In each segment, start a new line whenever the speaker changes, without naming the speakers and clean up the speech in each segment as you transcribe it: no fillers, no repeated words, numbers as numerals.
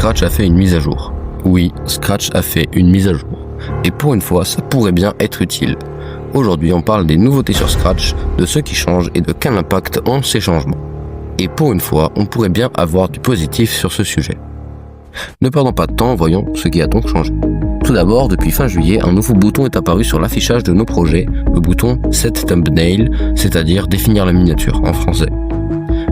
Scratch a fait une mise à jour. Oui, Scratch a fait une mise à jour. Et pour une fois, ça pourrait bien être utile. Aujourd'hui, on parle des nouveautés sur Scratch, de ce qui change et de quel impact ont ces changements. Et pour une fois, on pourrait bien avoir du positif sur ce sujet. Ne perdons pas de temps, voyons ce qui a donc changé. Tout d'abord, depuis fin juillet, un nouveau bouton est apparu sur l'affichage de nos projets, le bouton Set Thumbnail, c'est-à-dire définir la miniature en français.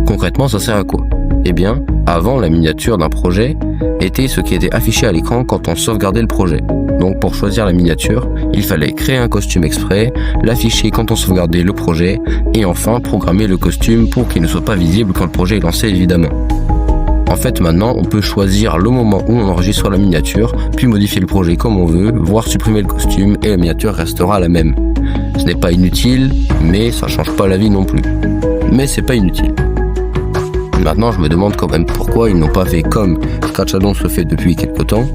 Concrètement, ça sert à quoi? Eh bien, avant, la miniature d'un projet était ce qui était affiché à l'écran quand on sauvegardait le projet. Donc pour choisir la miniature, il fallait créer un costume exprès, l'afficher quand on sauvegardait le projet, et enfin programmer le costume pour qu'il ne soit pas visible quand le projet est lancé évidemment. En fait, maintenant, on peut choisir le moment où on enregistre la miniature, puis modifier le projet comme on veut, voire supprimer le costume, et la miniature restera la même. Ce n'est pas inutile, mais ça change pas la vie non plus. Mais c'est pas inutile. Maintenant, je me demande quand même pourquoi ils n'ont pas fait comme Scratch Add-ons le fait depuis quelques temps,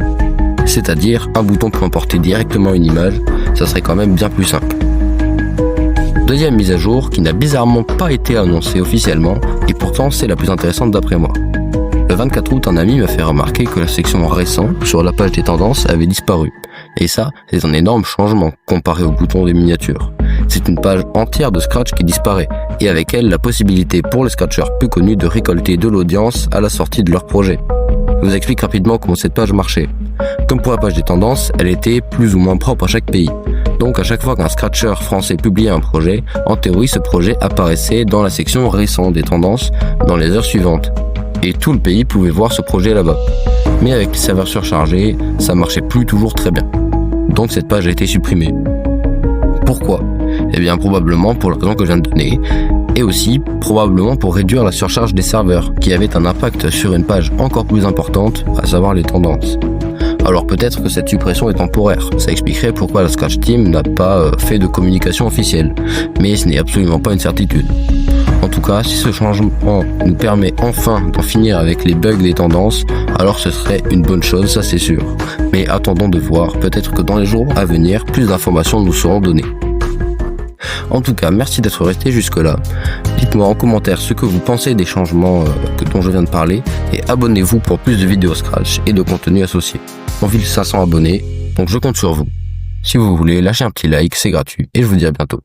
c'est-à-dire un bouton pour importer directement une image, ça serait quand même bien plus simple. Deuxième mise à jour qui n'a bizarrement pas été annoncée officiellement, et pourtant c'est la plus intéressante d'après moi. Le 24 août, un ami m'a fait remarquer que la section récent sur la page des tendances avait disparu. Et ça, c'est un énorme changement comparé au bouton des miniatures. C'est une page entière de Scratch qui disparaît, et avec elle la possibilité pour les scratchers plus connus de récolter de l'audience à la sortie de leur projet. Je vous explique rapidement comment cette page marchait. Comme pour la page des tendances, elle était plus ou moins propre à chaque pays. Donc à chaque fois qu'un scratcher français publiait un projet, en théorie ce projet apparaissait dans la section récent des tendances dans les heures suivantes. Et tout le pays pouvait voir ce projet là-bas. Mais avec les serveurs surchargés, ça marchait plus toujours très bien. Donc cette page a été supprimée. Pourquoi? Eh bien probablement pour la raison que je viens de donner, et aussi probablement pour réduire la surcharge des serveurs, qui avait un impact sur une page encore plus importante, à savoir les tendances. Alors peut-être que cette suppression est temporaire, ça expliquerait pourquoi la Scratch Team n'a pas fait de communication officielle, mais ce n'est absolument pas une certitude. En tout cas, si ce changement nous permet enfin d'en finir avec les bugs des tendances, alors ce serait une bonne chose, ça c'est sûr. Mais attendons de voir, peut-être que dans les jours à venir, plus d'informations nous seront données. En tout cas, merci d'être resté jusque-là. Dites-moi en commentaire ce que vous pensez des changements dont je viens de parler, et abonnez-vous pour plus de vidéos Scratch et de contenu associé. On vise 500 abonnés, donc je compte sur vous. Si vous voulez, lâchez un petit like, c'est gratuit, et je vous dis à bientôt.